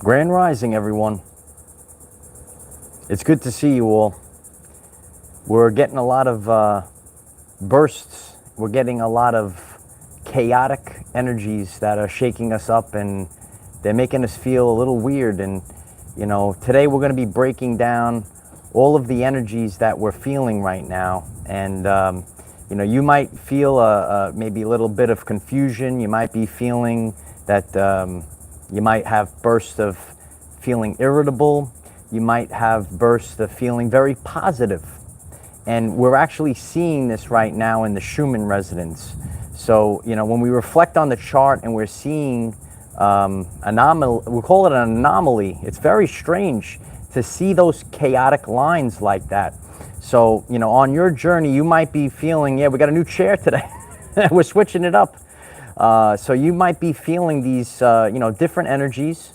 Grand Rising, everyone. It's good to see you all. We're getting a lot of bursts. We're getting a lot of chaotic energies that are shaking us up, and they're making us feel a little weird. And, you know, today we're going to be breaking down all of the energies that we're feeling right now. And, you know, you might feel maybe a little bit of confusion. You might be feeling that you might have bursts of feeling irritable. You might have bursts of feeling very positive. And we're actually seeing this right now in the Schumann resonance. So, you know, when we reflect on the chart and we're seeing anomaly, we call it an anomaly. It's very strange to see those chaotic lines like that. So, you know, on your journey, you might be feeling, yeah, we got a new chair today. We're switching it up. So you might be feeling these, you know, different energies,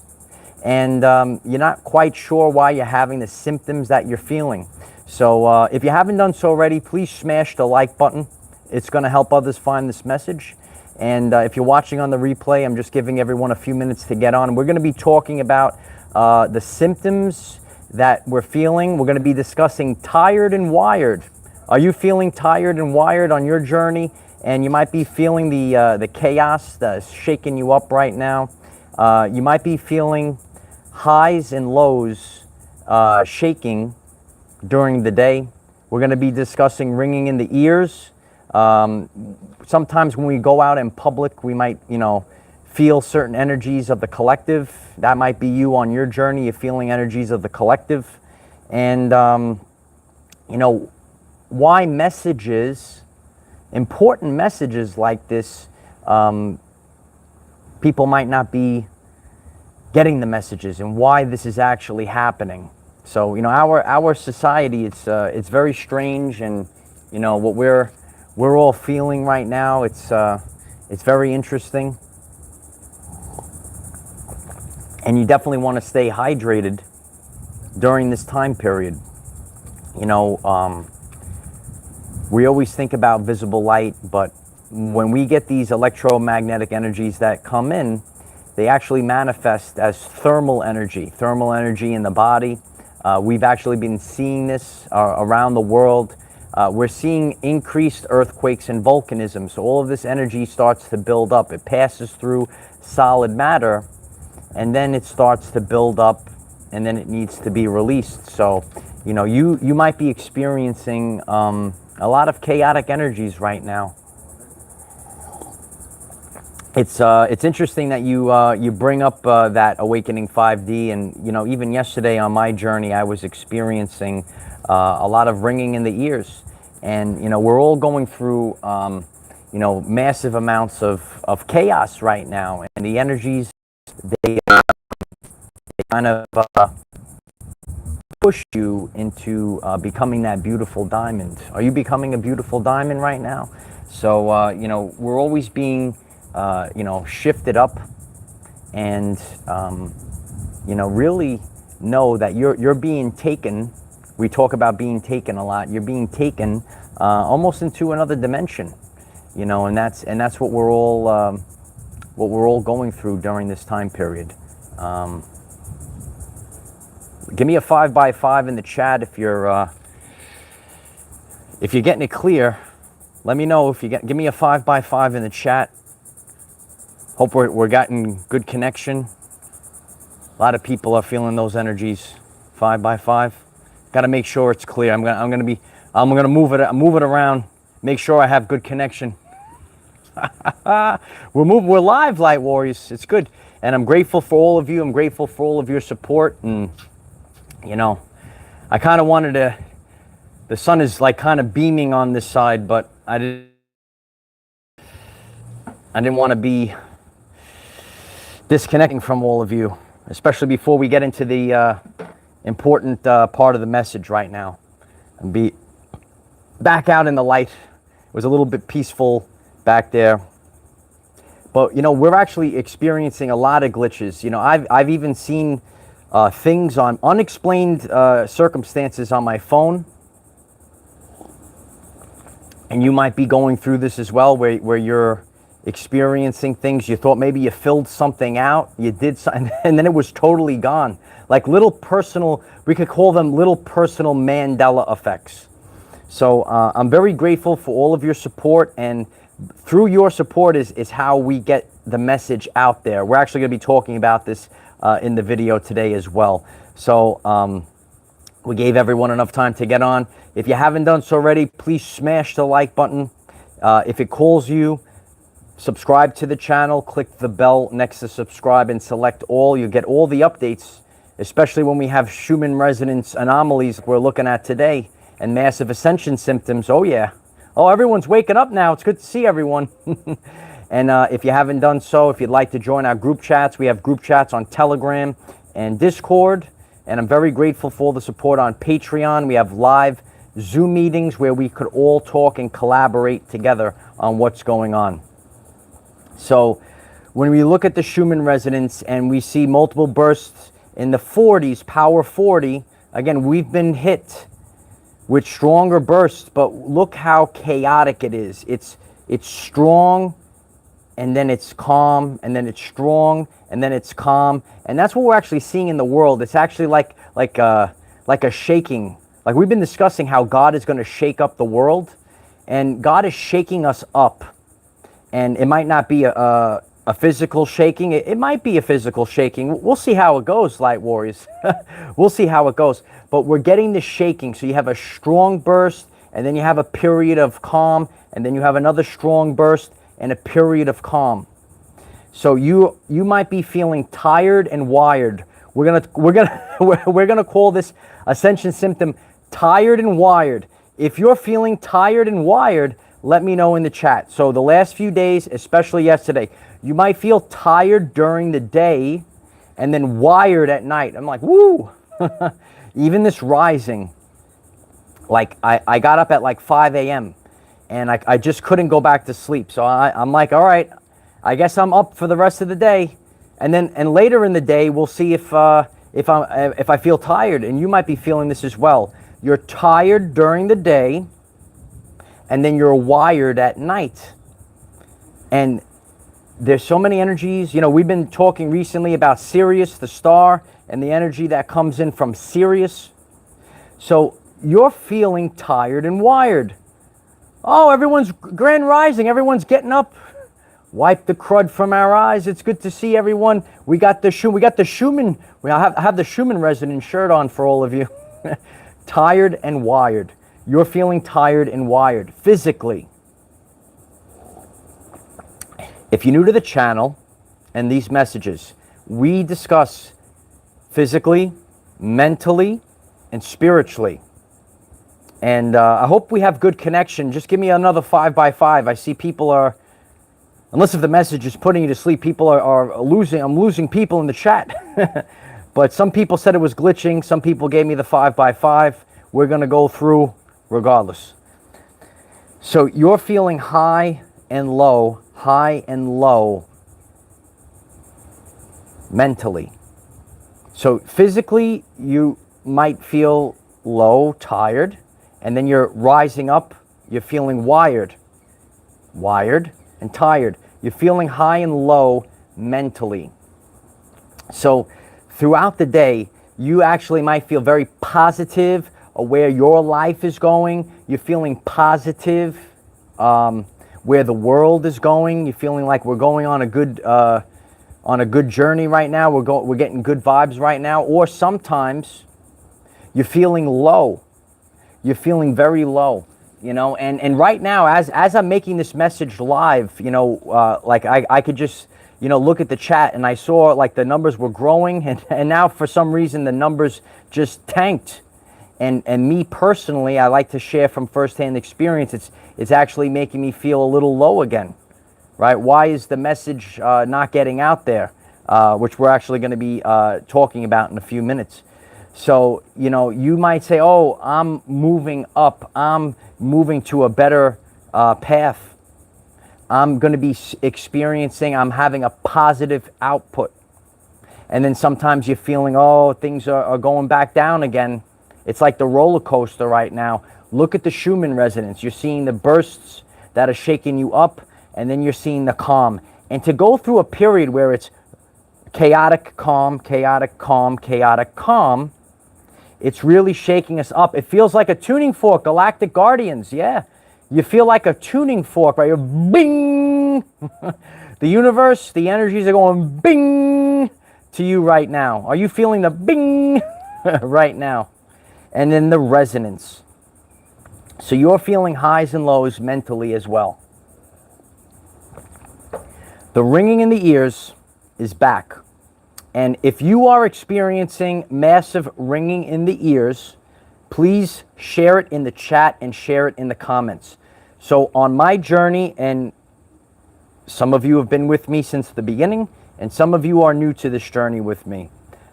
and you're not quite sure why you're having the symptoms that you're feeling. So if you haven't done so already, please smash the like button. It's going to help others find this message. And if you're watching on the replay, I'm just giving everyone a few minutes to get on. We're going to be talking about the symptoms that we're feeling. We're going to be discussing tired and wired. Are you feeling tired and wired on your journey? And you might be feeling the chaos that's shaking you up right now. You might be feeling highs and lows shaking during the day. We're going to be discussing ringing in the ears. Sometimes when we go out in public, we might, you know, feel certain energies of the collective. That might be you on your journey. You're feeling energies of the collective. And, you know, why messages, important messages like this, people might not be getting the messages, and why this is actually happening. So, you know, our society, it's very strange, and, you know, what we're all feeling right now, it's very interesting. And you definitely want to stay hydrated during this time period. You know, we always think about visible light, but when we get these electromagnetic energies that come in, they actually manifest as thermal energy in the body. We've actually been seeing this around the world. We're seeing increased earthquakes and volcanism. So all of this energy starts to build up. It passes through solid matter, and then it starts to build up, and then it needs to be released. So, you know, you might be experiencing a lot of chaotic energies right now. It's interesting that you bring up that awakening 5D, and, you know, even yesterday on my journey, I was experiencing a lot of ringing in the ears. And, you know, we're all going through, you know, massive amounts of chaos right now, and the energies, they kind of push you into becoming that beautiful diamond. Are you becoming a beautiful diamond right now? So, you know, we're always being, you know, shifted up, and, you know, really know that you're being taken. We talk about being taken a lot. You're being taken almost into another dimension, you know, and that's what we're all going through during this time period. Give me a 5x5 in the chat if you're getting it clear. Let me know if give me a 5x5 in the chat. Hope we're getting good connection. A lot of people are feeling those energies. 5x5. Got to make sure it's clear. I'm gonna move it around. Make sure I have good connection. We're live, Light Warriors. It's good, and I'm grateful for all of you. I'm grateful for all of your support, and, you know, I kind of wanted to. The sun is like kind of beaming on this side, but I didn't want to be disconnecting from all of you, especially before we get into the important part of the message right now, and be back out in the light. It was a little bit peaceful back there, but, you know, we're actually experiencing a lot of glitches. You know, I've even seen things on unexplained circumstances on my phone, and you might be going through this as well, where you're experiencing things. You thought maybe you filled something out, you did something, and then it was totally gone. Like little personal, we could call them little personal Mandela effects. So I'm very grateful for all of your support, and through your support is how we get the message out there. We're actually going to be talking about this in the video today as well. So we gave everyone enough time to get on. If you haven't done so already, please smash the like button. If it calls you, subscribe to the channel, click the bell next to subscribe and select all. You get all the updates, especially when we have Schumann resonance anomalies we're looking at today and massive ascension symptoms. Oh yeah. Oh, everyone's waking up now. It's good to see everyone. And if you haven't done so, if you'd like to join our group chats, we have group chats on Telegram and Discord. And I'm very grateful for all the support on Patreon. We have live Zoom meetings where we could all talk and collaborate together on what's going on. So when we look at the Schumann resonance and we see multiple bursts in the 40s, power 40, again, we've been hit with stronger bursts, but look how chaotic it is. It's strong, and then it's calm, and then it's strong, and then it's calm. And that's what we're actually seeing in the world. It's actually like a shaking. Like we've been discussing how God is going to shake up the world, and God is shaking us up. And it might not be a physical shaking. It might be a physical shaking. We'll see how it goes, Light Warriors. We'll see how it goes. But we're getting the shaking. So you have a strong burst, and then you have a period of calm, and then you have another strong burst and a period of calm. So you might be feeling tired and wired. We're gonna call this ascension symptom tired and wired. If you're feeling tired and wired, let me know in the chat. So the last few days, especially yesterday, you might feel tired during the day and then wired at night. I'm like, woo! Even this rising, like I got up at like 5 a.m. and I just couldn't go back to sleep. So I'm like, all right, I guess I'm up for the rest of the day. And later in the day, we'll see if I feel tired. And you might be feeling this as well. You're tired during the day, and then you're wired at night. And there's so many energies. You know, we've been talking recently about Sirius, the star, and the energy that comes in from Sirius. So you're feeling tired and wired. Oh, everyone's grand rising. Everyone's getting up. Wipe the crud from our eyes. It's good to see everyone. We got the Schumann. I have the Schumann resonance shirt on for all of you. Tired and wired. You're feeling tired and wired physically. If you're new to the channel and these messages, we discuss physically, mentally, and spiritually. And I hope we have good connection. Just give me another 5x5. I see people are, unless if the message is putting you to sleep, people are losing. I'm losing people in the chat. But some people said it was glitching. Some people gave me the 5x5. We're going to go through regardless. So you're feeling high and low mentally. So physically, you might feel low, tired, and then you're rising up, you're feeling wired and tired. You're feeling high and low mentally. So throughout the day, you actually might feel very positive where your life is going. You're feeling positive where the world is going. You're feeling like we're going on a good journey right now. We're getting good vibes right now. Or sometimes you're feeling low. You're feeling very low, you know. And right now, as I'm making this message live, you know, like I could just, you know, look at the chat, and I saw like the numbers were growing, and now for some reason the numbers just tanked. And me personally, I like to share from firsthand experience. It's actually making me feel a little low again, right? Why is the message not getting out there? Which we're actually going to be talking about in a few minutes. So, you know, you might say, oh, I'm moving up. I'm moving to a better path. I'm going to be experiencing, I'm having a positive output. And then sometimes you're feeling, oh, things are going back down again. It's like the roller coaster right now. Look at the Schumann resonance. You're seeing the bursts that are shaking you up, and then you're seeing the calm. And to go through a period where it's chaotic, calm, chaotic, calm, chaotic, calm, it's really shaking us up. It feels like a tuning fork, Galactic Guardians, yeah. You feel like a tuning fork, right? You're bing! The universe, the energies are going bing to you right now. Are you feeling the bing right now? And then the resonance. So you're feeling highs and lows mentally as well. The ringing in the ears is back. And if you are experiencing massive ringing in the ears, please share it in the chat and share it in the comments. So on my journey, and some of you have been with me since the beginning, and some of you are new to this journey with me.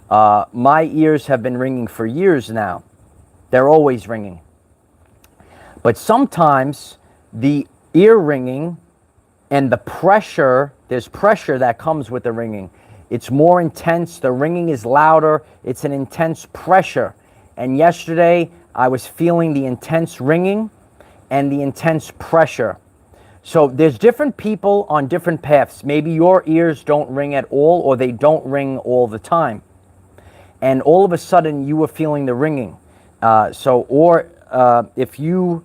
My ears have been ringing for years now. They're always ringing. But sometimes the ear ringing and the pressure, there's pressure that comes with the ringing. It's more intense, the ringing is louder, it's an intense pressure. And yesterday, I was feeling the intense ringing and the intense pressure. So there's different people on different paths. Maybe your ears don't ring at all, or they don't ring all the time. And all of a sudden, you were feeling the ringing. If you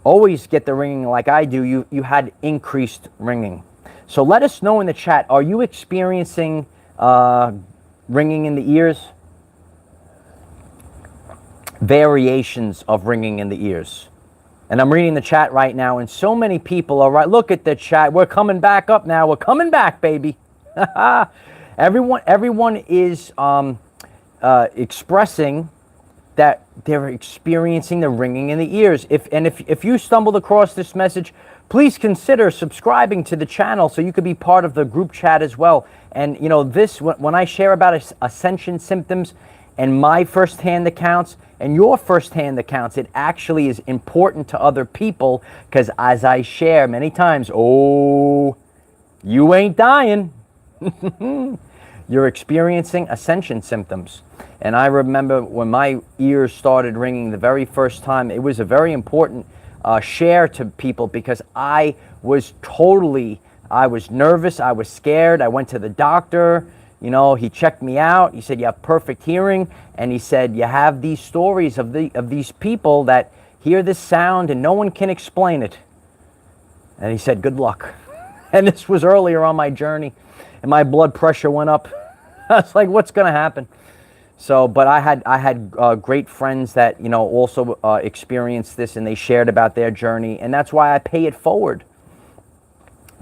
always get the ringing like I do, you had increased ringing. So let us know in the chat, are you experiencing ringing in the ears? Variations of ringing in the ears. And I'm reading the chat right now, and so many people are right. Look at the chat. We're coming back up now. We're coming back, baby. Everyone is expressing that they're experiencing the ringing in the ears. If you stumbled across this message, please consider subscribing to the channel so you could be part of the group chat as well. And you know, when I share about Ascension symptoms and my firsthand accounts and your firsthand accounts, it actually is important to other people, because as I share many times, oh, you ain't dying. You're experiencing Ascension symptoms. And I remember when my ears started ringing the very first time, it was a very important share to people, because I was nervous, I was scared. I went to the doctor, you know, he checked me out. He said, you have perfect hearing. And he said, you have these stories of these people that hear this sound and no one can explain it. And he said, good luck. And this was earlier on my journey, and my blood pressure went up. I was like, what's going to happen? So, but I had great friends that, you know, also experienced this, and they shared about their journey. And that's why I pay it forward,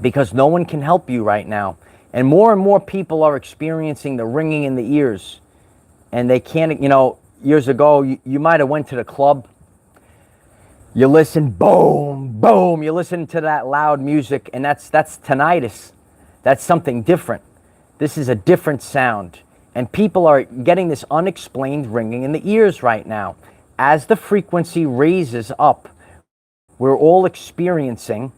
because no one can help you right now. And more people are experiencing the ringing in the ears. And they can't, you know, years ago, you might have went to the club. You listen, boom, boom. You listen to that loud music, and that's tinnitus. That's something different. This is a different sound. And people are getting this unexplained ringing in the ears right now. As the frequency raises up, we're all experiencing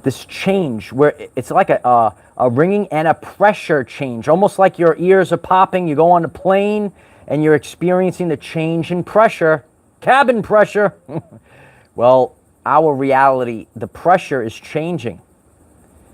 this change where it's like a ringing and a pressure change, almost like your ears are popping. You go on a plane and you're experiencing the change in pressure, cabin pressure. Well, our reality, the pressure is changing.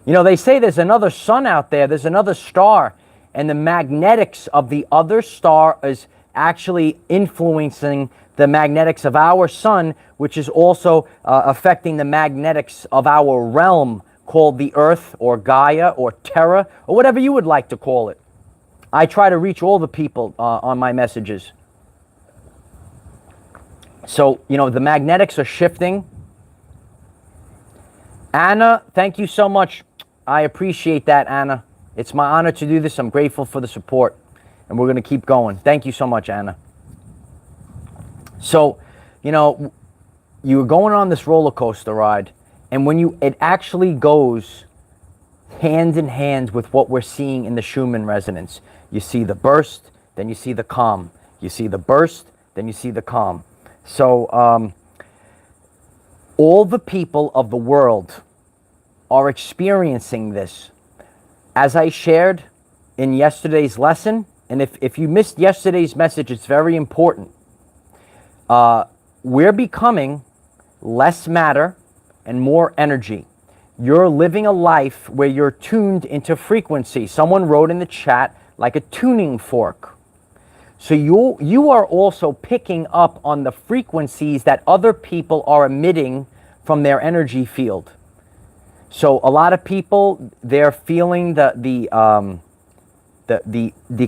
You know, they say there's another sun out there, there's another star, and the magnetics of the other star is actually influencing the magnetics of our sun, which is also affecting the magnetics of our realm, called the Earth or Gaia or Terra or whatever you would like to call it. I try to reach all the people on my messages. So, you know, the magnetics are shifting. Anna, thank you so much. I appreciate that, Anna. It's my honor to do this. I'm grateful for the support, and we're going to keep going. Thank you so much, Anna. So, you know, you're going on this roller coaster ride, and when it actually goes hand in hand with what we're seeing in the Schumann resonance. You see the burst, then you see the calm. You see the burst, then you see the calm. So all the people of the world are experiencing this. As I shared in yesterday's lesson, and if you missed yesterday's message, it's very important. We're becoming less matter and more energy. you're living a life where you're tuned into frequency. Someone wrote in the chat, like a tuning fork. So you are also picking up on the frequencies that other people are emitting from their energy field. So a lot of people, they're feeling the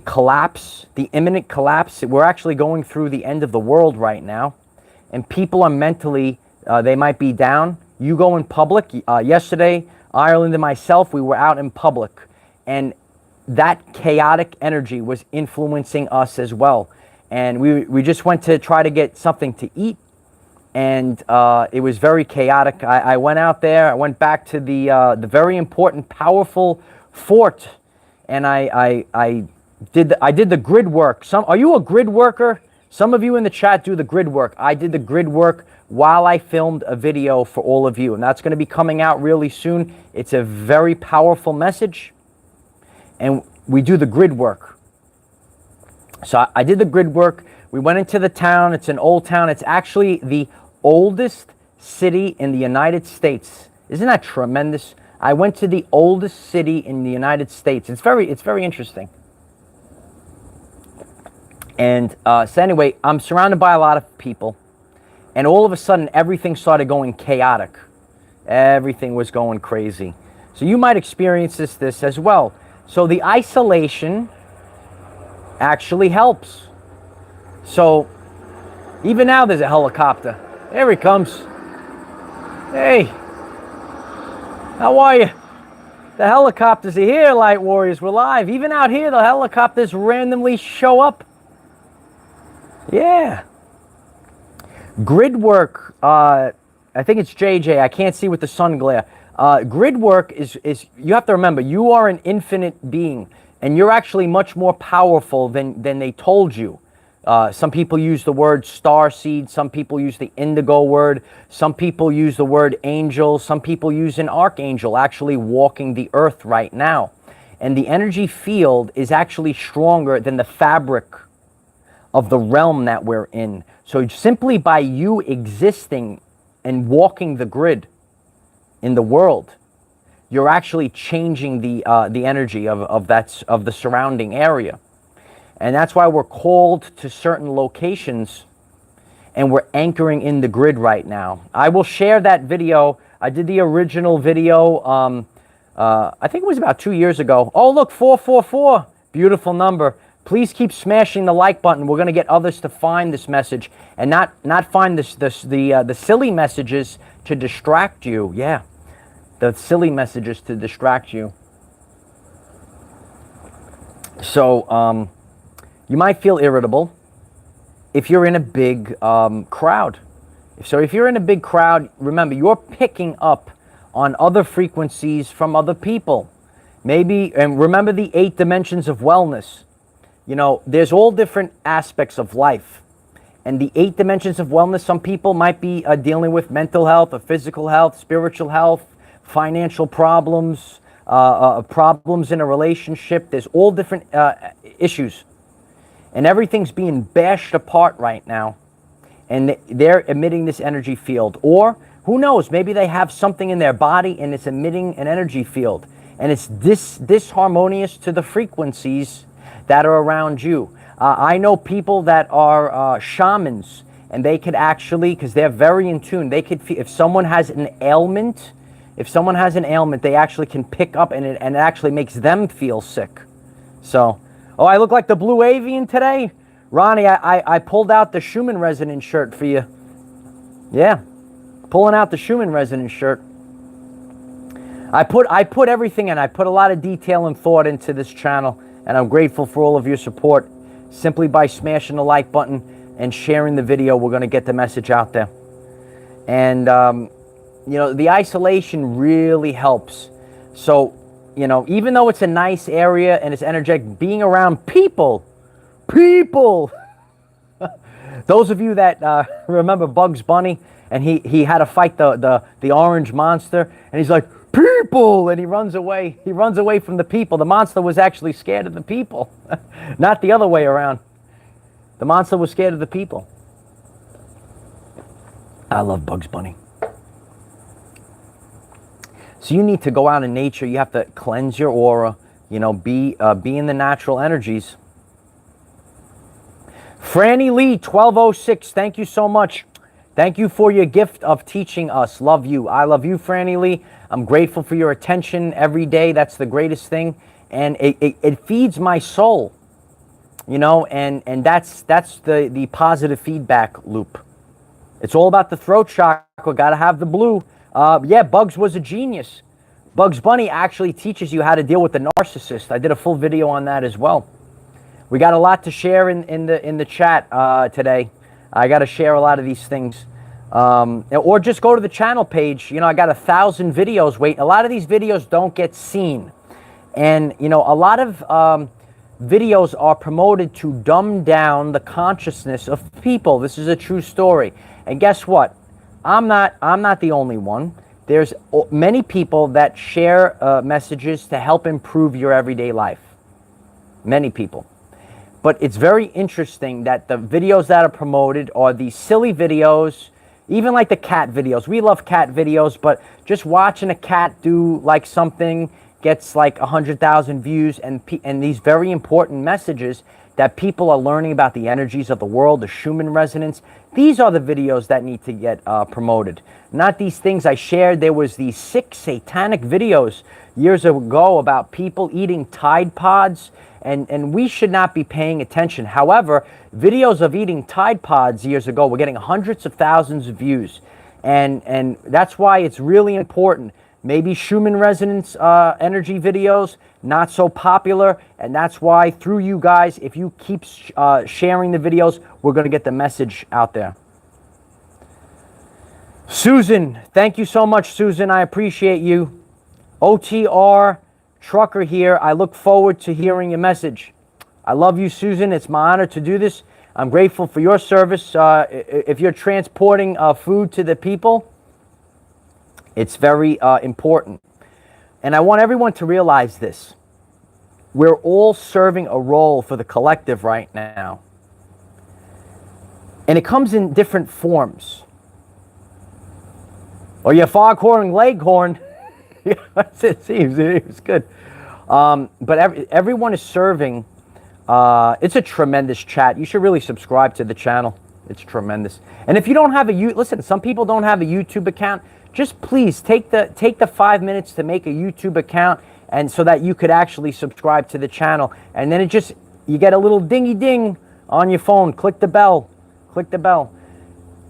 collapse, the imminent collapse. We're actually going through the end of the world right now, and people are mentally, they might be down. You go in public. Yesterday, Ireland and myself, we were out in public, and that chaotic energy was influencing us as well. And we just went to try to get something to eat, and it was very chaotic. I went out there. I went back to the very important, powerful fort, and I did the grid work. Are you a grid worker? Some of you in the chat do the grid work. I did the grid work while I filmed a video for all of you, and that's going to be coming out really soon. It's a very powerful message, and we do the grid work. So I did the grid work. We went into the town. It's an old town. It's actually the oldest city in the United States. Isn't that tremendous? I went to the oldest city in the United States. It's very interesting. And so anyway, I'm surrounded by a lot of people, and all of a sudden everything started going chaotic. Everything was going crazy. So you might experience this as well. So the isolation actually helps. So even now there's a helicopter. There he comes. Hey, how are you? The helicopters are here, Light Warriors. We're live. Even out here, the helicopters randomly show up. Yeah. Grid work, I think it's JJ. I can't see with the sun glare. Grid work is you have to remember, you are an infinite being, and you're actually much more powerful than they told you. Some people use the word star seed. Some people use the indigo word. Some people use the word angel. Some people use an archangel actually walking the earth right now. And the energy field is actually stronger than the fabric of the realm that we're in. So simply by you existing and walking the grid in the world, you're actually changing the energy of the surrounding area. And that's why we're called to certain locations, and we're anchoring in the grid right now. I will share that video. I did the original video, I think it was about 2 years ago. Oh, look, 444. Beautiful number. Please keep smashing the like button. We're going to get others to find this message and not find the silly messages to distract you. Yeah, the silly messages to distract you. So, you might feel irritable if you're in a big crowd. So if you're in a big crowd, remember, you're picking up on other frequencies from other people. Maybe, and remember the 8 dimensions of wellness. You know, there's all different aspects of life. And the 8 dimensions of wellness, some people might be dealing with mental health or physical health, spiritual health, financial problems, problems in a relationship. There's all different issues. And everything's being bashed apart right now. And they're emitting this energy field. Or, who knows, maybe they have something in their body and it's emitting an energy field. And it's disharmonious to the frequencies that are around you. I know people that are shamans, and they could actually, because they're very in tune, they could feel, if someone has an ailment, they actually can pick up, and it actually makes them feel sick. So, oh, I look like the Blue Avian today? Ronnie, I pulled out the Schumann resonance shirt for you. Yeah, pulling out the Schumann resonance shirt. I put everything in. I put a lot of detail and thought into this channel, and I'm grateful for all of your support. Simply by smashing the like button and sharing the video, we're going to get the message out there. And, you know, the isolation really helps. So, you know, even though it's a nice area and it's energetic, being around people. Those of you that remember Bugs Bunny, and he had to fight the orange monster, and he's like, people, and he runs away. He runs away from the people. The monster was actually scared of the people, not the other way around. The monster was scared of the people. I love Bugs Bunny. So you need to go out in nature. You have to cleanse your aura, you know, be in the natural energies. Franny Lee, 1206, thank you so much. Thank you for your gift of teaching us. Love you. I love you, Franny Lee. I'm grateful for your attention every day. That's the greatest thing. And it feeds my soul, you know, and that's the positive feedback loop. It's all about the throat chakra. Got to have the blue. Yeah, Bugs was a genius. Bugs Bunny actually teaches you how to deal with the narcissist. I did a full video on that as well. We got a lot to share in the chat today. I got to share a lot of these things. Or just go to the channel page. You know, I got 1,000 videos waiting. A lot of these videos don't get seen. And, you know, a lot of videos are promoted to dumb down the consciousness of people. This is a true story. And guess what? I'm not the only one. There's many people that share messages to help improve your everyday life. Many people. But it's very interesting that the videos that are promoted are these silly videos, even like the cat videos. We love cat videos, but just watching a cat do like something gets like 100,000 views, and these very important messages that people are learning about the energies of the world, the Schumann resonance. These are the videos that need to get promoted. Not these things I shared. There was these 6 satanic videos years ago about people eating Tide Pods, and we should not be paying attention. However, videos of eating Tide Pods years ago were getting hundreds of thousands of views, and that's why it's really important. Maybe Schumann resonance energy videos, not so popular, and that's why through you guys, if you keep sharing the videos, we're going to get the message out there. Susan, thank you so much, Susan. I appreciate you. OTR Trucker here. I look forward to hearing your message. I love you, Susan. It's my honor to do this. I'm grateful for your service. If you're transporting food to the people, it's very important. And I want everyone to realize this. We're all serving a role for the collective right now. And it comes in different forms. Or your foghorn leghorn. It seems it was good. But everyone is serving. It's a tremendous chat. You should really subscribe to the channel. It's tremendous. And if you don't have listen, some people don't have a YouTube account. Just please take the 5 minutes to make a YouTube account, and so that you could actually subscribe to the channel. And then you get a little dingy ding on your phone. Click the bell. Click the bell.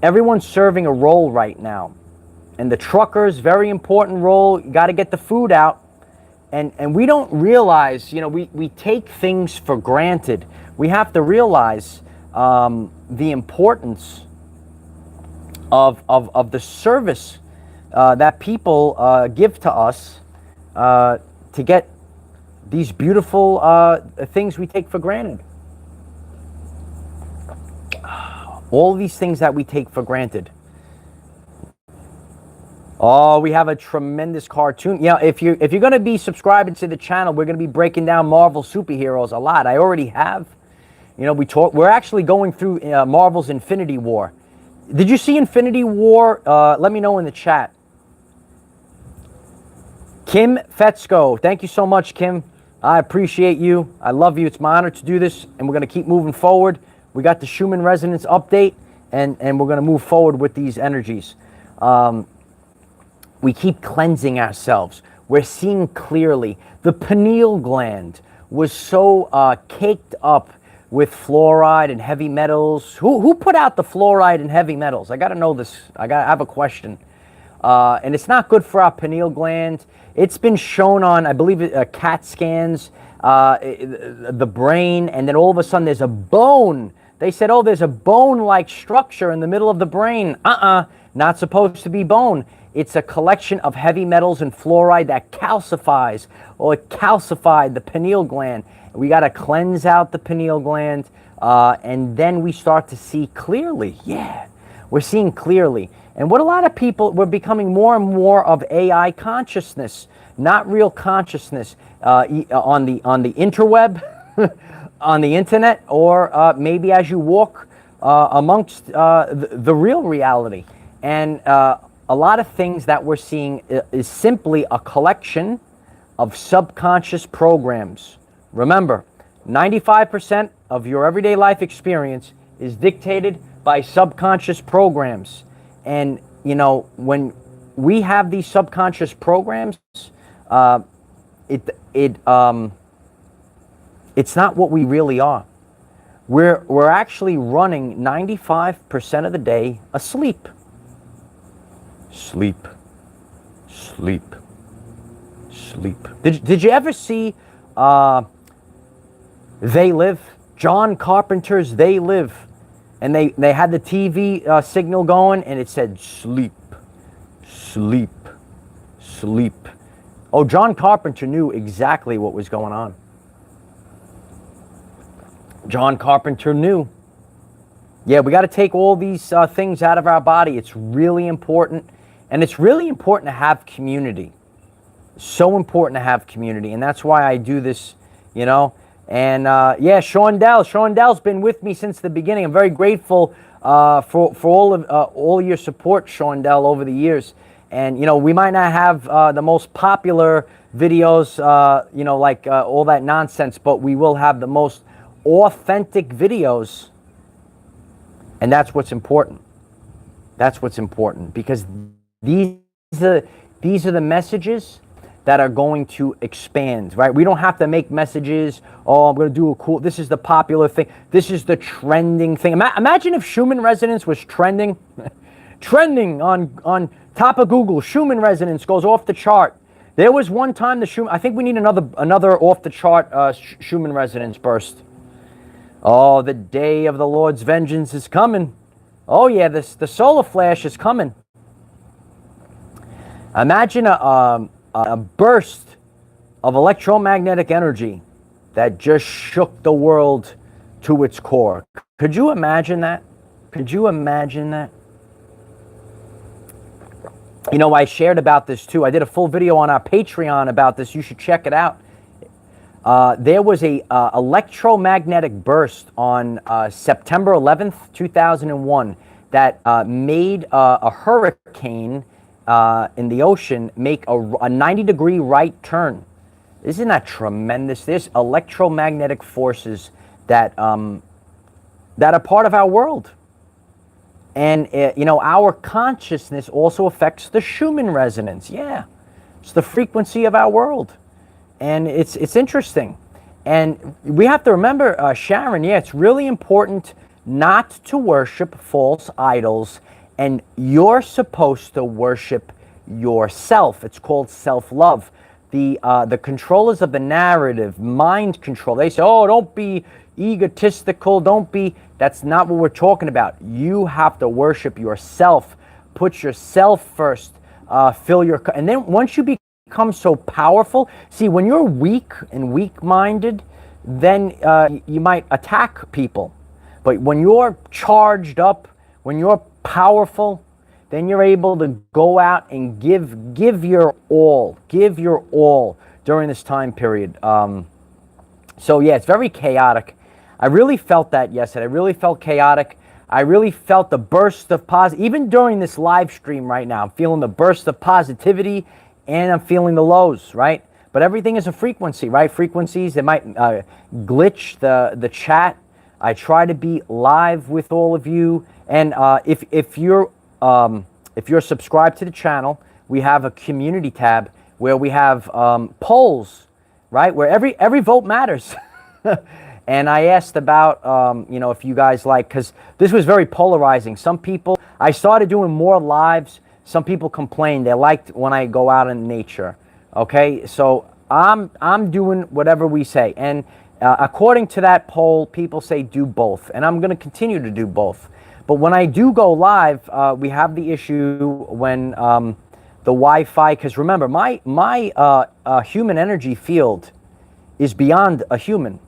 Everyone's serving a role right now. And the truckers, very important role. You got to get the food out. And we don't realize, you know, we take things for granted. We have to realize the importance of the service that people give to us to get these beautiful things we take for granted. All these things that we take for granted. Oh, we have a tremendous cartoon. Yeah, if you're going to be subscribing to the channel, we're going to be breaking down Marvel superheroes a lot. I already have. You know, we're actually going through Marvel's Infinity War. Did you see Infinity War? Let me know in the chat. Kim Fetzko, thank you so much, Kim. I appreciate you. I love you. It's my honor to do this, and we're going to keep moving forward. We got the Schumann resonance update, and we're going to move forward with these energies. We keep cleansing ourselves. We're seeing clearly. The pineal gland was so caked up with fluoride and heavy metals. Who put out the fluoride and heavy metals? I got to know this. I have a question. And it's not good for our pineal gland. It's been shown on, I believe, CAT scans, the brain, and then all of a sudden there's a bone. They said, oh, there's a bone-like structure in the middle of the brain. Not supposed to be bone. It's a collection of heavy metals and fluoride that calcifies, or it calcified the pineal gland. We got to cleanse out the pineal gland, and then we start to see clearly. Yeah, we're seeing clearly. And what a lot of people, we're becoming more and more of AI consciousness, not real consciousness on the interweb, on the internet, or maybe as you walk amongst the real reality. And a a lot of things that we're seeing is simply a collection of subconscious programs. Remember, 95% of your everyday life experience is dictated by subconscious programs. And, you know, when we have these subconscious programs, it's not what we really are. We're actually running 95% of the day asleep. Sleep, sleep, sleep. Did you ever see They Live? John Carpenter's They Live. And they had the TV signal going, and it said sleep, sleep, sleep. Oh, John Carpenter knew exactly what was going on. John Carpenter knew. Yeah, we got to take all these things out of our body. It's really important. And it's really important to have community. So important to have community. And that's why I do this, you know. And yeah, Sean Dell's been with me since the beginning. I'm very grateful for all your support, Sean Dell, over the years. And, you know, we might not have the most popular videos, you know, like all that nonsense, but we will have the most authentic videos. And that's what's important. That's what's important, because these are the messages that are going to expand, right? We don't have to make messages, oh, I'm going to do a cool, this is the popular thing, this is the trending thing. Imagine if Schumann resonance was trending, trending on top of Google. Schumann resonance goes off the chart. There was one time the Schumann, I think we need another off the chart Schumann resonance burst. Oh, the day of the Lord's vengeance is coming. Oh yeah, the solar flash is coming. Imagine a burst of electromagnetic energy that just shook the world to its core. Could you imagine that? Could you imagine that? You know, I shared about this too. I did a full video on our Patreon about this. You should check it out. There was a electromagnetic burst on September 11th, 2001 that made a hurricane in the ocean make a 90-degree right turn. Isn't that tremendous? There's electromagnetic forces that that are part of our world. And, you know, our consciousness also affects the Schumann resonance. Yeah, it's the frequency of our world. And it's interesting. And we have to remember, Sharon, yeah, it's really important not to worship false idols. And you're supposed to worship yourself. It's called self-love. The controllers of the narrative, mind control, they say, oh, don't be egotistical, don't be, that's not what we're talking about. You have to worship yourself. Put yourself first. Fill your, and then once you become so powerful, see, when you're weak and weak-minded, then you might attack people. But when you're charged up, when you're powerful, then you're able to go out and give your all during this time period. So yeah, it's very chaotic. I really felt that yesterday. I really felt chaotic. I really felt the burst of positive. Even during this live stream right now, I'm feeling the burst of positivity, and I'm feeling the lows, right? But everything is a frequency, right? Frequencies, they might glitch the chat. I try to be live with all of you. And if you're subscribed to the channel, we have a community tab where we have polls, right? Where every vote matters. And I asked about, you know, if you guys like, because this was very polarizing. Some people, I started doing more lives. Some people complained. They liked when I go out in nature. Okay, so I'm doing whatever we say. And according to that poll, people say do both. And I'm going to continue to do both. But when I do go live, we have the issue when the Wi-Fi, because remember, my human energy field is beyond a human.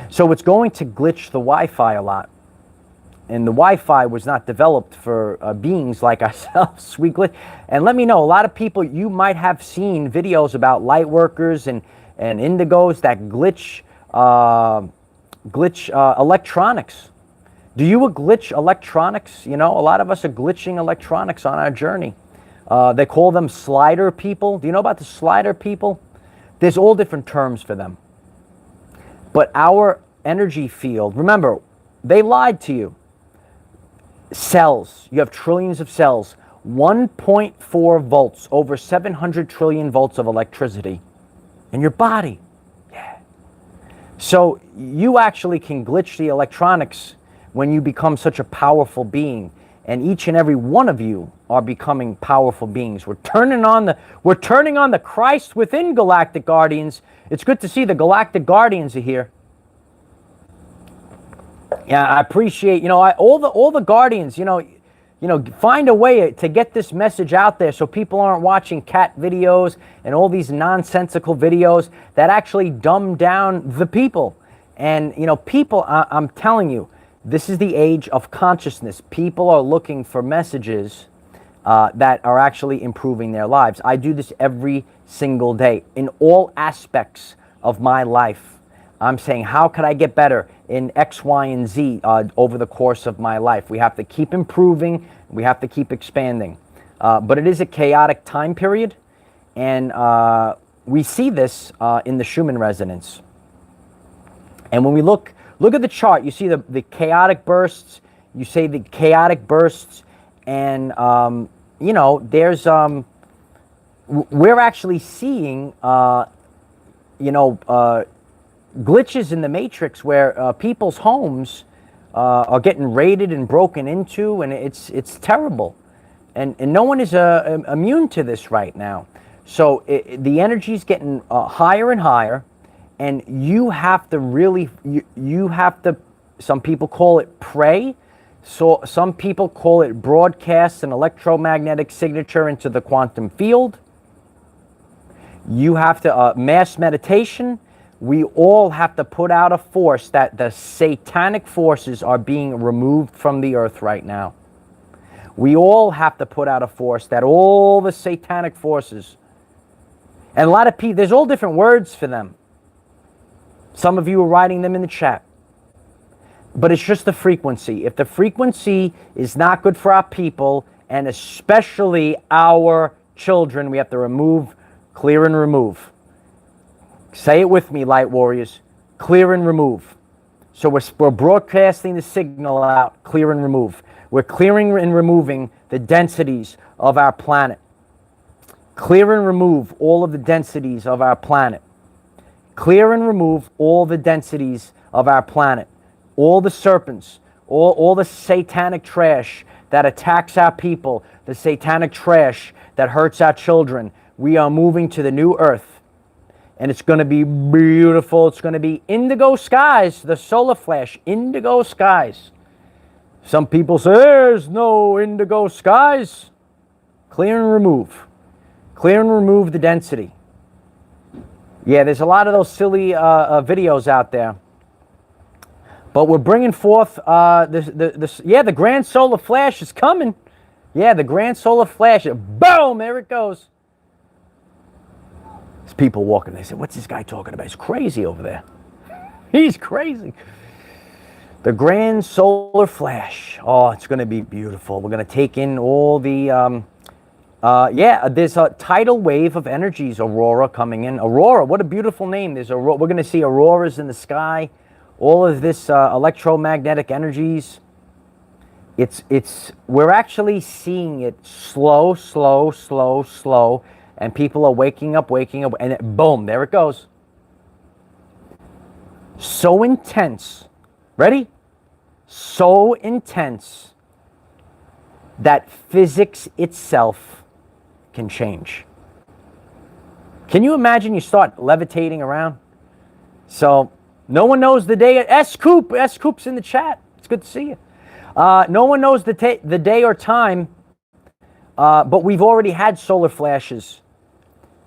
So it's going to glitch the Wi-Fi a lot. And the Wi-Fi was not developed for beings like ourselves. We glitch. And let me know, a lot of people, you might have seen videos about light workers and indigos that glitch electronics. Do you glitch electronics? You know, a lot of us are glitching electronics on our journey. They call them slider people. Do you know about the slider people? There's all different terms for them. But our energy field, remember, they lied to you. Cells, you have trillions of cells. 1.4 volts, over 700 trillion volts of electricity in your body. Yeah. So you actually can glitch the electronics when you become such a powerful being. And each and every one of you are becoming powerful beings. We're turning on the Christ within Galactic Guardians. It's good to see the Galactic Guardians are here. Yeah, I appreciate, you know, all the Guardians, you know, find a way to get this message out there so people aren't watching cat videos and all these nonsensical videos that actually dumb down the people. And, you know, people, I'm telling you, this is the age of consciousness. People are looking for messages that are actually improving their lives. I do this every single day in all aspects of my life. I'm saying, how could I get better in X, Y, and Z over the course of my life? We have to keep improving. We have to keep expanding. But it is a chaotic time period. And we see this in the Schumann resonance. And when we look at the chart, you see the chaotic bursts. You say the chaotic bursts. And, you know, there's, we're actually seeing, you know, glitches in the matrix where people's homes are getting raided and broken into, and it's terrible, and no one is immune to this right now. So the energy is getting higher and higher, and you have to really you have to. Some people call it pray, so some people call it broadcast an electromagnetic signature into the quantum field. You have to mass meditation. We all have to put out a force that the satanic forces are being removed from the earth right now. We all have to put out a force that all the satanic forces, and a lot of people, there's all different words for them. Some of you are writing them in the chat. But it's just the frequency. If the frequency is not good for our people, and especially our children, we have to remove, clear and remove. Say it with me, light warriors. Clear and remove. So we're broadcasting the signal out, clear and remove. We're clearing and removing the densities of our planet. Clear and remove all of the densities of our planet. Clear and remove all the densities of our planet. All the serpents, all the satanic trash that attacks our people, the satanic trash that hurts our children. We are moving to the new earth. And it's going to be beautiful. It's going to be indigo skies, the solar flash, indigo skies. Some people say, there's no indigo skies. Clear and remove. Clear and remove the density. Yeah, there's a lot of those silly videos out there. But we're bringing forth, the grand solar flash is coming. Yeah, the grand solar flash. Boom, there it goes. There's people walking. They say, what's this guy talking about? He's crazy over there. He's crazy. The grand solar flash. Oh, it's going to be beautiful. We're going to take in all the, there's a tidal wave of energies, Aurora, coming in. Aurora, what a beautiful name. There's we're going to see auroras in the sky. All of this electromagnetic energies. We're actually seeing it slow, and people are waking up, and boom, there it goes. So intense. Ready? So intense that physics itself can change. Can you imagine you start levitating around? So, no one knows the day. S-Coop's in the chat. It's good to see you. No one knows the day or time, but we've already had solar flashes.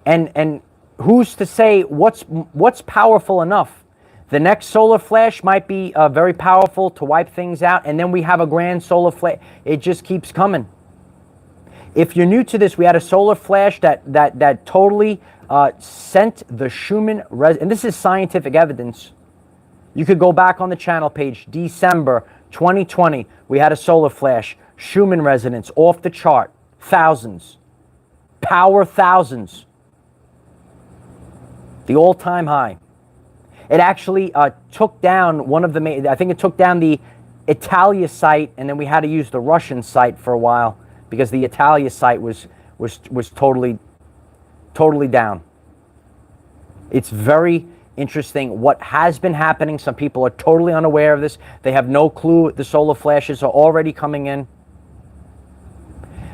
And who's to say what's powerful enough? The next solar flash might be very powerful to wipe things out, and then we have a grand solar flash. It just keeps coming. If you're new to this, we had a solar flash that totally sent the Schumann and this is scientific evidence. You could go back on the channel page, December 2020, we had a solar flash. Schumann resonance off the chart. Thousands. Power thousands. The all-time high. It actually took down one of the main, I think it took down the Italia site, and then we had to use the Russian site for a while because the Italia site was totally down. It's very interesting what has been happening. Some people are totally unaware of this. They have no clue the solar flashes are already coming in.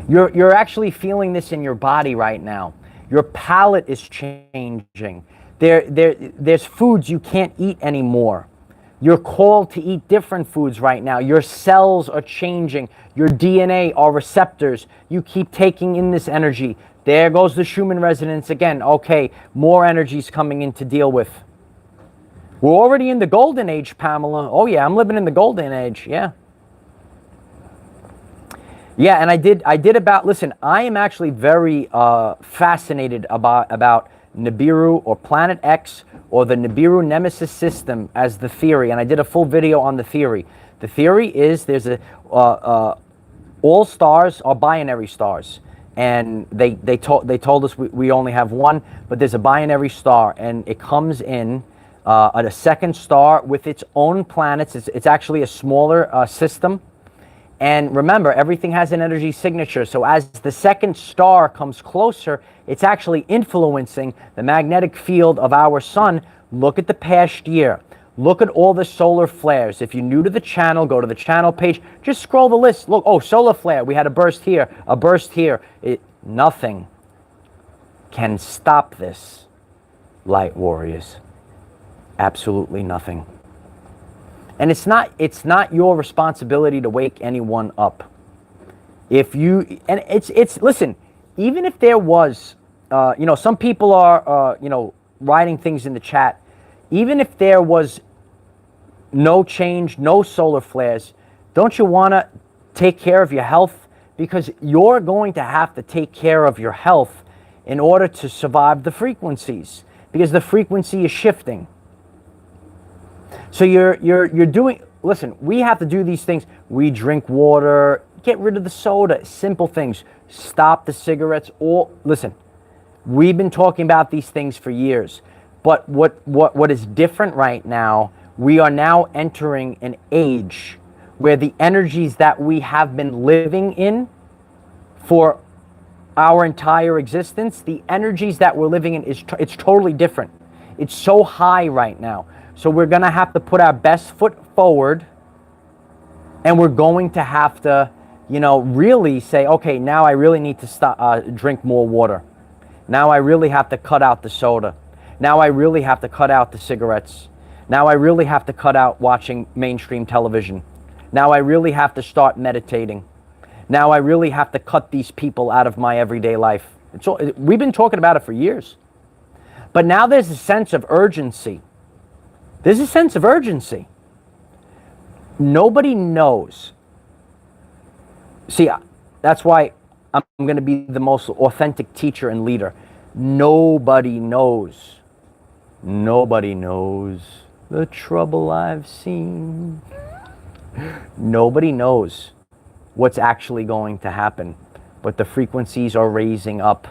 You're actually feeling this in your body right now. Your palate is changing. There's foods you can't eat anymore. You're called to eat different foods right now. Your cells are changing. Your DNA are receptors. You keep taking in this energy. There goes the Schumann resonance again. Okay, more energy's coming in to deal with. We're already in the golden age, Pamela. Oh yeah, I'm living in the golden age, yeah. Yeah, and I did about, listen, I am actually very fascinated about Nibiru or Planet X or the Nibiru Nemesis system as the theory, and I did a full video on the theory. The theory is there's all stars are binary stars, and they told us we only have one, but there's a binary star, and it comes in a second star with its own planets. It's actually a smaller system. And remember, everything has an energy signature. So as the second star comes closer, it's actually influencing the magnetic field of our sun. Look at the past year. Look at all the solar flares. If you're new to the channel, go to the channel page. Just scroll the list. Look, oh, solar flare. We had a burst here, a burst here. Nothing can stop this, light warriors. Absolutely nothing. And it's not your responsibility to wake anyone up. If you, and listen, even if there was, some people are, writing things in the chat. Even if there was no change, no solar flares, don't you want to take care of your health? Because you're going to have to take care of your health in order to survive the frequencies, because the frequency is shifting. So you're doing, listen, we have to do these things. We drink water, get rid of the soda, simple things. Stop the cigarettes. Listen, we've been talking about these things for years. But what is different right now, we are now entering an age where the energies that we have been living in for our entire existence, the energies that we're living in, it's totally different. It's so high right now. So we're going to have to put our best foot forward, and we're going to have to, really say, okay, now I really need to stop, drink more water. Now I really have to cut out the soda. Now I really have to cut out the cigarettes. Now I really have to cut out watching mainstream television. Now I really have to start meditating. Now I really have to cut these people out of my everyday life. We've been talking about it for years. But now there's a sense of urgency. There's a sense of urgency. Nobody knows. See, that's why I'm going to be the most authentic teacher and leader. Nobody knows. Nobody knows the trouble I've seen. Nobody knows what's actually going to happen. But the frequencies are raising up.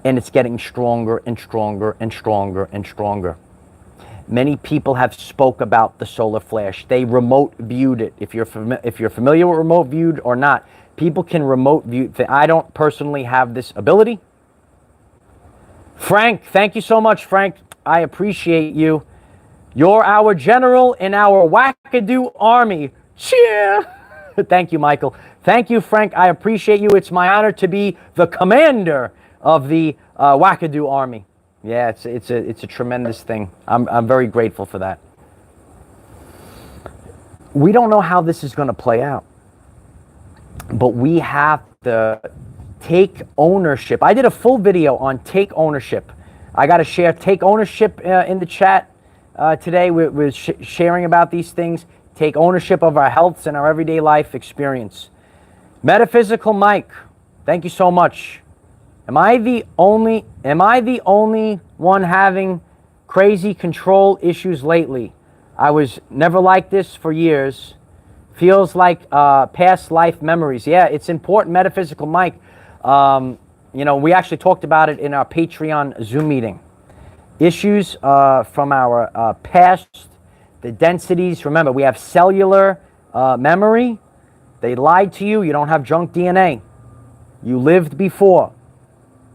And it's getting stronger and stronger and stronger and stronger. Many people have spoke about the solar flash. They remote viewed it. If you're familiar with remote viewed or not, people can remote view. I don't personally have this ability. Frank, thank you so much, Frank. I appreciate you. You're our general in our wackadoo army. Cheer! Thank you, Michael. Thank you, Frank. I appreciate you. It's my honor to be the commander of the wackadoo army. Yeah, it's a tremendous thing. I'm very grateful for that. We don't know how this is going to play out, but we have to take ownership. I did a full video on take ownership. I got to share take ownership in the chat today. We're sharing about these things. Take ownership of our health and our everyday life experience. Metaphysical Mike, thank you so much. Am I the only one having crazy control issues lately? I was never like this for years. Feels like past life memories. Yeah, it's important, Metaphysical Mike. You know, we actually talked about it in our Patreon Zoom meeting. Issues from our past, the densities. Remember, we have cellular memory. They lied to you. You don't have junk DNA. You lived before.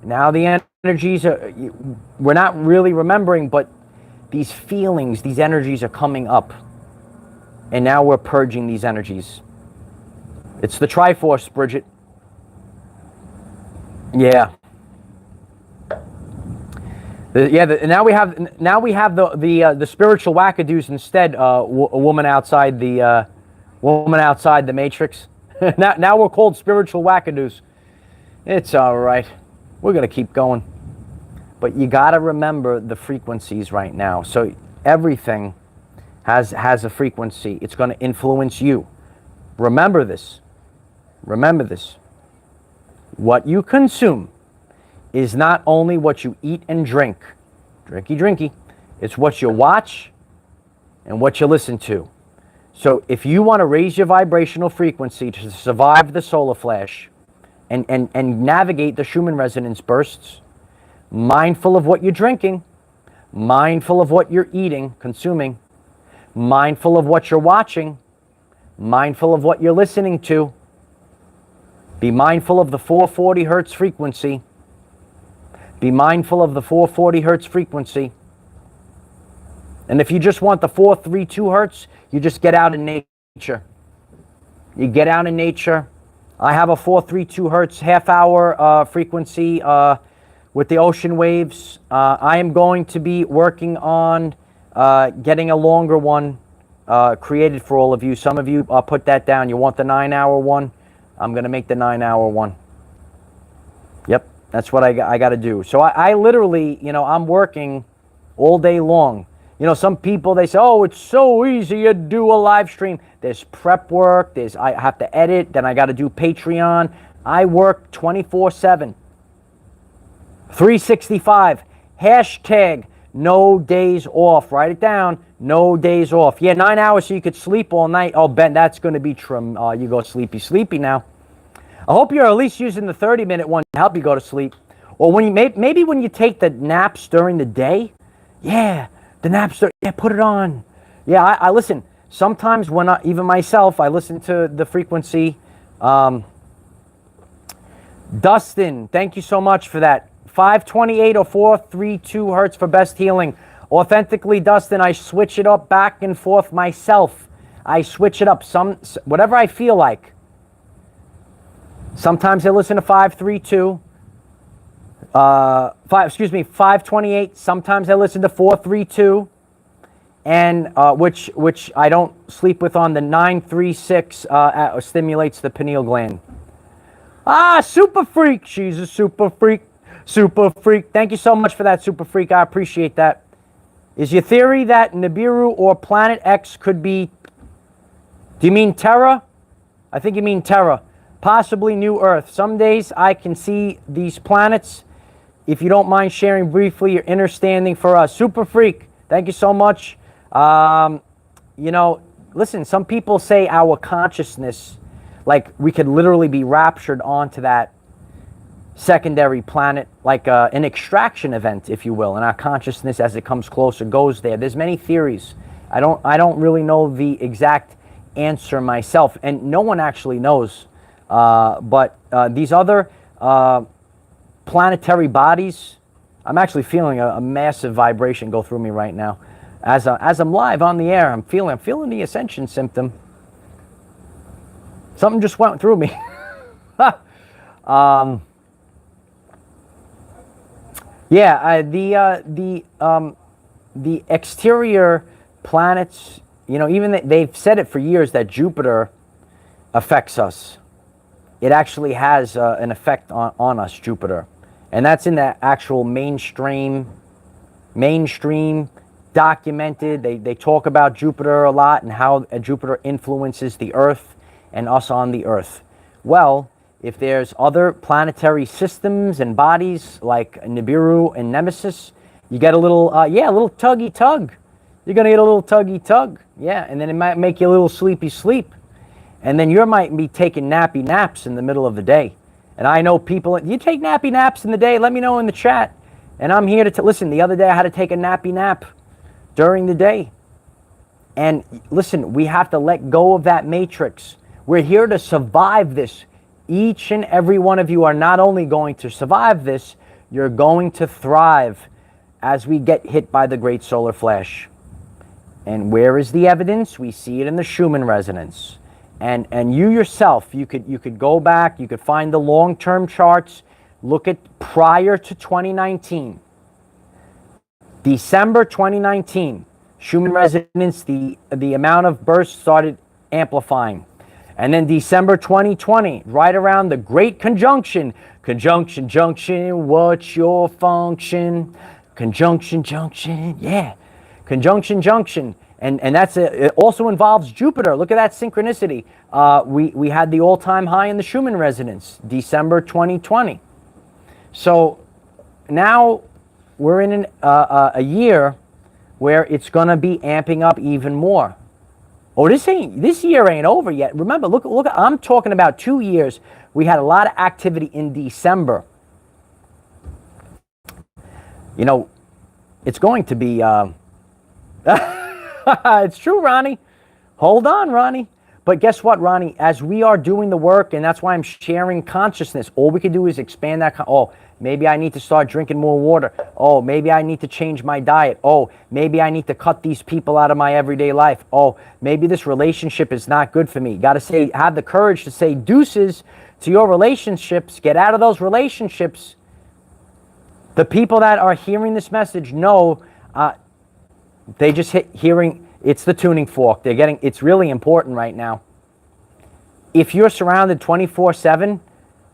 Now the energies are, we're not really remembering, but these feelings, these energies are coming up. And now we're purging these energies. It's the Triforce, Bridget. Yeah. Now we have the spiritual wackadoos instead. A woman outside the matrix. now we're called spiritual wackadoos. It's all right. We're gonna keep going, but you gotta remember the frequencies right now. So everything has a frequency. It's going to influence you. Remember this. Remember this. What you consume is not only what you eat and drink. Drinky. It's what you watch and what you listen to. So if you want to raise your vibrational frequency to survive the solar flash and navigate the Schumann resonance bursts, mindful of what you're drinking, mindful of what you're eating, consuming, mindful of what you're watching, mindful of what you're listening to. Be mindful of the 440 hertz frequency. Be mindful of the 440 hertz frequency. And if you just want the 432 hertz, you just get out in nature. You get out in nature. I have a 432 hertz half-hour frequency with the ocean waves. I am going to be working on getting a longer one created for all of you. Some of you put that down. You want the 9-hour one? I'm going to make the 9-hour one. Yep, that's what I got to do. So I literally, you know, I'm working all day long. You know, some people, they say, oh, it's so easy to do a live stream. There's prep work. I have to edit. Then I got to do Patreon. I work 24/7. 365. Hashtag no days off. Write it down. No days off. Yeah, 9 hours so you could sleep all night. Oh, Ben, that's going to be trim. You go sleepy now. I hope you're at least using the 30-minute one to help you go to sleep. Or when you maybe when you take the naps during the day. Yeah, the naps. Yeah, put it on. Yeah, I listen. Sometimes when even myself, I listen to the frequency. Dustin, thank you so much for that. 528 or 432 hertz for best healing. Authentically, Dustin, I switch it up back and forth myself. I switch it up whatever I feel like. Sometimes I listen to 532. 528. Sometimes I listen to 432, and which I don't sleep with on the 936. Stimulates the pineal gland. Super freak. She's a super freak. Super freak. Thank you so much for that, super freak. I appreciate that. Is your theory that Nibiru or Planet X could be? Do you mean Terra? I think you mean Terra. Possibly New Earth. Some days I can see these planets. If you don't mind sharing briefly your understanding for us. Super freak, thank you so much. You know, listen, some people say our consciousness, like we could literally be raptured onto that secondary planet, like an extraction event, if you will, and our consciousness as it comes closer goes there. There's many theories. I don't really know the exact answer myself, and no one actually knows. But these other planetary bodies, I'm actually feeling a massive vibration go through me right now. As I'm live on the air, I'm feeling the ascension symptom. Something just went through me. Yeah, the exterior planets, you know, even they've said it for years that Jupiter affects us. It actually has an effect on us, Jupiter. And that's in the actual mainstream documented. They talk about Jupiter a lot and how Jupiter influences the Earth and us on the Earth. Well, if there's other planetary systems and bodies like Nibiru and Nemesis, you get a little, a little tuggy tug. You're going to get a little tuggy tug. Yeah, and then it might make you a little sleepy sleep. And then you might be taking nappy naps in the middle of the day. And I know people, you take nappy naps in the day, let me know in the chat. And I'm here to listen, the other day I had to take a nappy nap during the day. And listen, we have to let go of that matrix. We're here to survive this. Each and every one of you are not only going to survive this, you're going to thrive as we get hit by the great solar flash. And where is the evidence? We see it in the Schumann resonance. And you yourself, you could go back, you could find the long-term charts, look at prior to 2019. December 2019, Schumann resonance, the amount of bursts started amplifying. And then December 2020, right around the Great Conjunction, junction, what's your function? Conjunction, junction, yeah. Conjunction. And that's it also involves Jupiter. Look at that synchronicity. We had the all-time high in the Schumann resonance, December 2020. So now we're in a year where it's going to be amping up even more. Oh, this year ain't over yet. Remember, look, I'm talking about 2 years. We had a lot of activity in December. You know, it's going to be it's true, Ronnie. Hold on, Ronnie. But guess what, Ronnie? As we are doing the work, and that's why I'm sharing consciousness, all we can do is expand that. Oh, maybe I need to start drinking more water. Oh, maybe I need to change my diet. Oh, maybe I need to cut these people out of my everyday life. Oh, maybe this relationship is not good for me. Got to say, have the courage to say deuces to your relationships. Get out of those relationships. The people that are hearing this message know they just hearing, it's the tuning fork. It's really important right now. If you're surrounded 24/7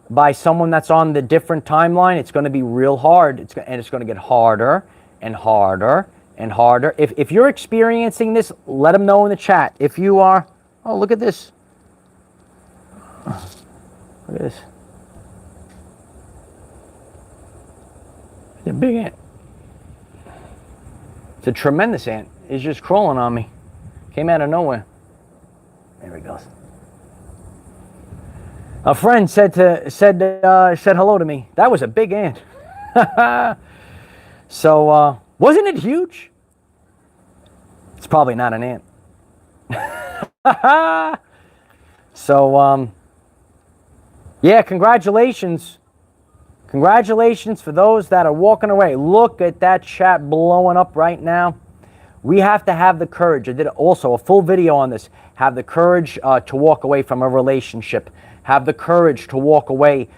by someone that's on the different timeline, it's going to be real hard. It's going to get harder and harder and harder. If you're experiencing this, let them know in the chat. If you are, oh, look at this. Look at this. It's a big ant. It's a tremendous ant. It's just crawling on me. Came out of nowhere. There he goes. A friend said hello to me. That was a big ant. So wasn't it huge? It's probably not an ant. So yeah, congratulations. Congratulations for those that are walking away. Look at that chat blowing up right now. We have to have the courage. I did also a full video on this. Have the courage to walk away from a relationship. Have the courage to walk away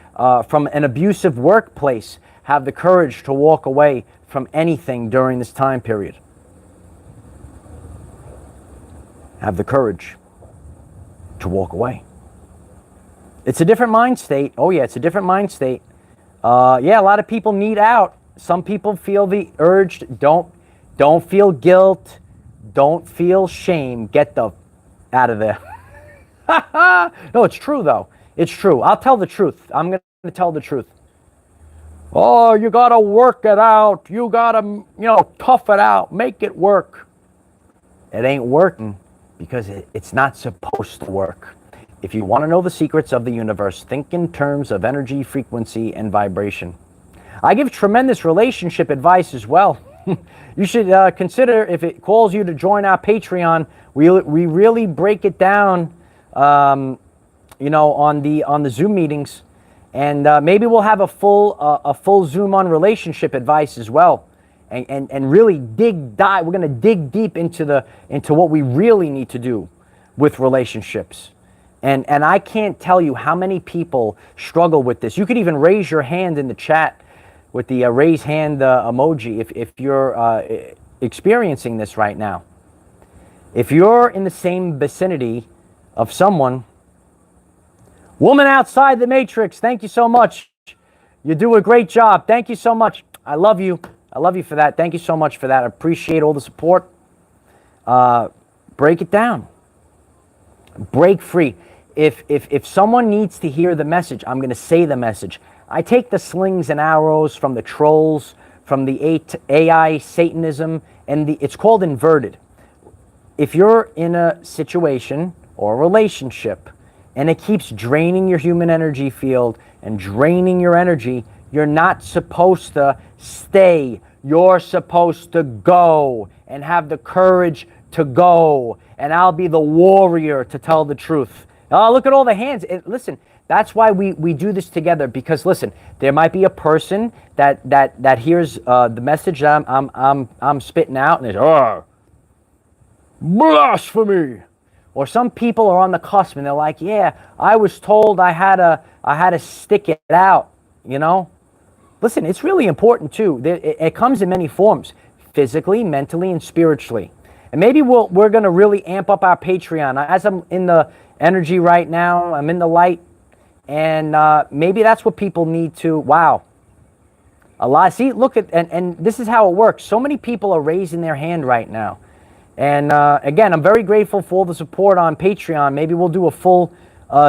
from an abusive workplace. Have the courage to walk away from anything during this time period. Have the courage to walk away. It's a different mind state. Oh yeah, it's a different mind state. Yeah, a lot of people need out. Some people feel the urge. Don't feel guilt. Don't feel shame. Get the out of there. No, it's true though. It's true. I'll tell the truth. I'm going to tell the truth. Oh, you got to work it out. You got to, tough it out. Make it work. It ain't working because it's not supposed to work. If you want to know the secrets of the universe, think in terms of energy, frequency, and vibration. I give tremendous relationship advice as well. You should consider, if it calls you to join our Patreon, we really break it down, on the Zoom meetings, and maybe we'll have a full Zoom on relationship advice as well, and really dive. We're going to dig deep into what we really need to do with relationships. And I can't tell you how many people struggle with this. You could even raise your hand in the chat with the raise hand emoji if you're experiencing this right now. If you're in the same vicinity of someone, woman outside the matrix, thank you so much. You do a great job. Thank you so much. I love you. I love you for that. Thank you so much for that. I appreciate all the support. Break it down. Break free. If someone needs to hear the message, I'm going to say the message. I take the slings and arrows from the trolls, from the AI Satanism, and it's called inverted. If you're in a situation or a relationship and it keeps draining your human energy field and draining your energy, you're not supposed to stay. You're supposed to go and have the courage to go. And I'll be the warrior to tell the truth. Oh, look at all the hands. Listen, that's why we do this together. Because listen, there might be a person that hears the message that I'm spitting out and is, oh, blasphemy. Or some people are on the cusp and they're like, yeah, I was told I had to stick it out, you know? Listen, it's really important too. It comes in many forms, physically, mentally, and spiritually. And maybe we're going to really amp up our Patreon. As I'm in the energy right now, I'm in the light, and maybe that's what people need to, wow. A lot, see, look at, and this is how it works. So many people are raising their hand right now. And again, I'm very grateful for all the support on Patreon. Maybe we'll do a full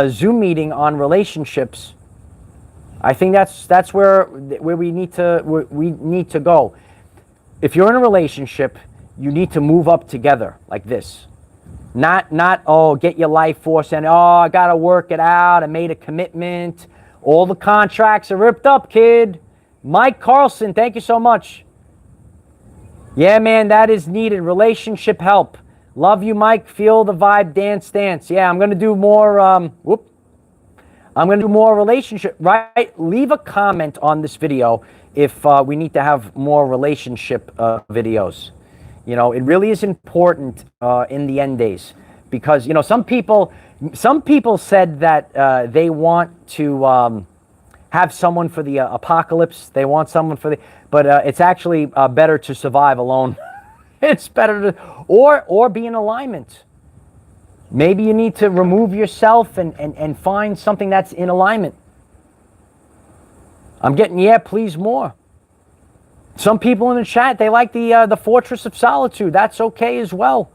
Zoom meeting on relationships. I think that's where we need to go. If you're in a relationship, you need to move up together like this. Not oh, get your life force and oh, I gotta work it out. I made a commitment. All the contracts are ripped up, kid. Mike Carlson, thank you so much. Yeah, man, that is needed. Relationship help. Love you, Mike. Feel the vibe. Dance, dance. Yeah, I'm gonna do more. I'm gonna do more relationship. Right? Leave a comment on this video if we need to have more relationship videos. You know, it really is important in the end days because, you know, some people said that they want to have someone for the apocalypse. They want someone for the, but it's actually better to survive alone. It's better to, or be in alignment. Maybe you need to remove yourself and find something that's in alignment. I'm getting, yeah, please more. Some people in the chat, they like the Fortress of Solitude. That's okay as well.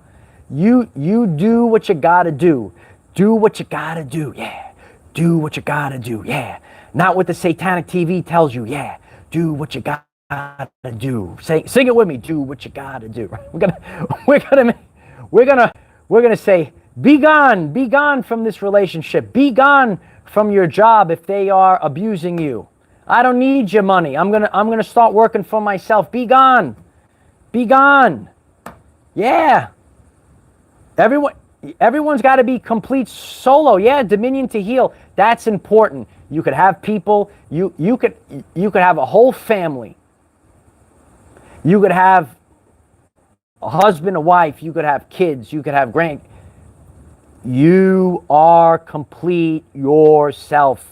You do what you gotta do. Do what you gotta do, yeah. Do what you gotta do, yeah. Not what the satanic TV tells you, yeah. Do what you gotta do. Sing it with me. Do what you gotta do. We're gonna say, be gone from this relationship. Be gone from your job if they are abusing you. I don't need your money. I'm gonna start working for myself. Be gone. Be gone. Yeah. Everyone's got to be complete solo. Yeah, dominion to heal. That's important. You could have people. You could have a whole family. You could have a husband, a wife. You could have kids. You could have grand. You are complete yourself.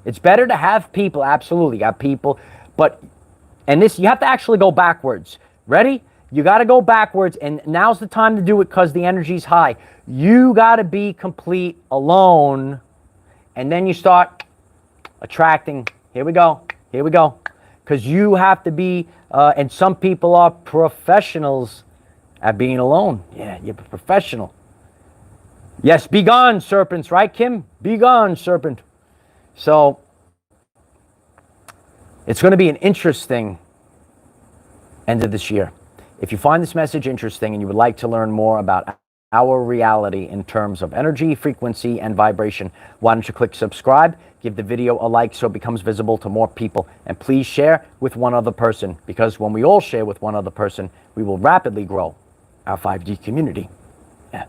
It's better to have people, absolutely, got people, but, and this, you have to actually go backwards. Ready? You got to go backwards, and now's the time to do it because the energy's high. You got to be complete alone, and then you start attracting. Here we go. Here we go. Because you have to be, and some people are professionals at being alone. Yeah, you're a professional. Yes, be gone, serpents, right, Kim? Be gone, serpent. So, it's going to be an interesting end of this year. If you find this message interesting and you would like to learn more about our reality in terms of energy, frequency, and vibration, why don't you click subscribe, give the video a like so it becomes visible to more people, and please share with one other person, because when we all share with one other person, we will rapidly grow our 5D community. Yeah.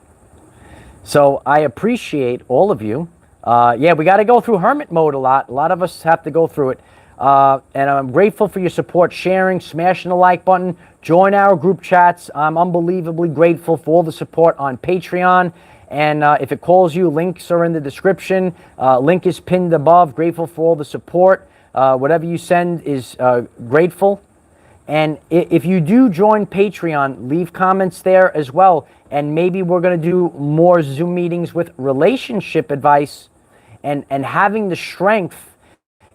So, I appreciate all of you. Yeah, we got to go through hermit mode a lot. A lot of us have to go through it. And I'm grateful for your support, sharing, smashing the like button, join our group chats. I'm unbelievably grateful for all the support on Patreon. And if it calls you, links are in the description. Link is pinned above. Grateful for all the support. Whatever you send is grateful. And if you do join Patreon, leave comments there as well. And maybe we're going to do more Zoom meetings with relationship advice. And having the strength,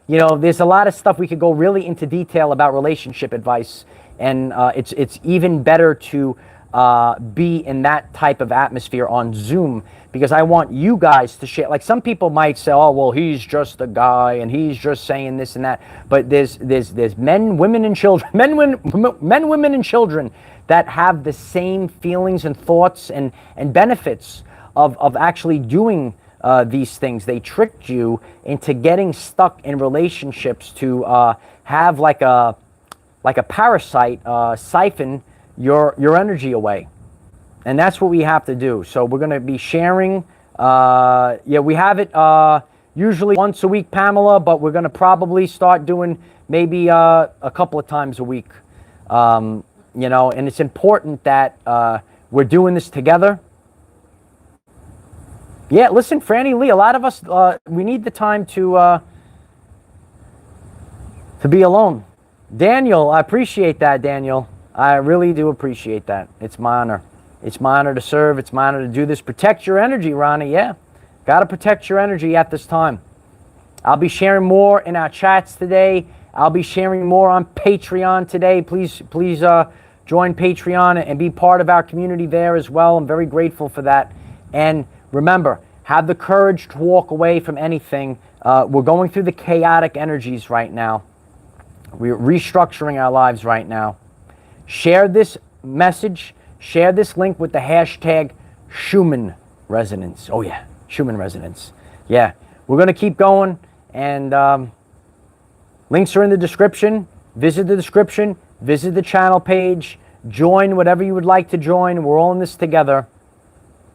you know, there's a lot of stuff we could go really into detail about relationship advice, and it's even better to be in that type of atmosphere on Zoom, because I want you guys to share. Like, some people might say, oh, well, he's just a guy and he's just saying this and that, but there's men, women, and children, men, women, and children that have the same feelings and thoughts and benefits of actually doing these things. They tricked you into getting stuck in relationships to have like a parasite siphon your energy away. And that's what we have to do. So we're going to be sharing. Yeah, we have it usually once a week, Pamela, but we're going to probably start doing maybe a couple of times a week. You know, and it's important that we're doing this together. Yeah, listen, Franny Lee, a lot of us, we need the time to be alone. Daniel, I appreciate that, Daniel. I really do appreciate that. It's my honor. It's my honor to serve. It's my honor to do this. Protect your energy, Ronnie. Yeah, got to protect your energy at this time. I'll be sharing more in our chats today. I'll be sharing more on Patreon today. Please join Patreon and be part of our community there as well. I'm very grateful for that. And remember, have the courage to walk away from anything. We're going through the chaotic energies right now. We're restructuring our lives right now. Share this message. Share this link with the hashtag Schumann resonance. Oh yeah, Schumann resonance. Yeah, we're going to keep going. And links are in the description. Visit the description. Visit the channel page. Join whatever you would like to join. We're all in this together.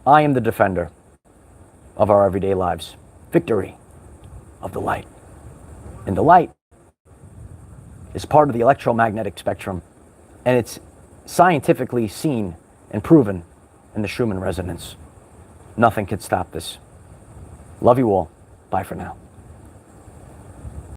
I am the defender of our everyday lives. Victory of the light. And the light is part of the electromagnetic spectrum. And it's scientifically seen and proven in the Schumann resonance. Nothing can stop this. Love you all. Bye for now.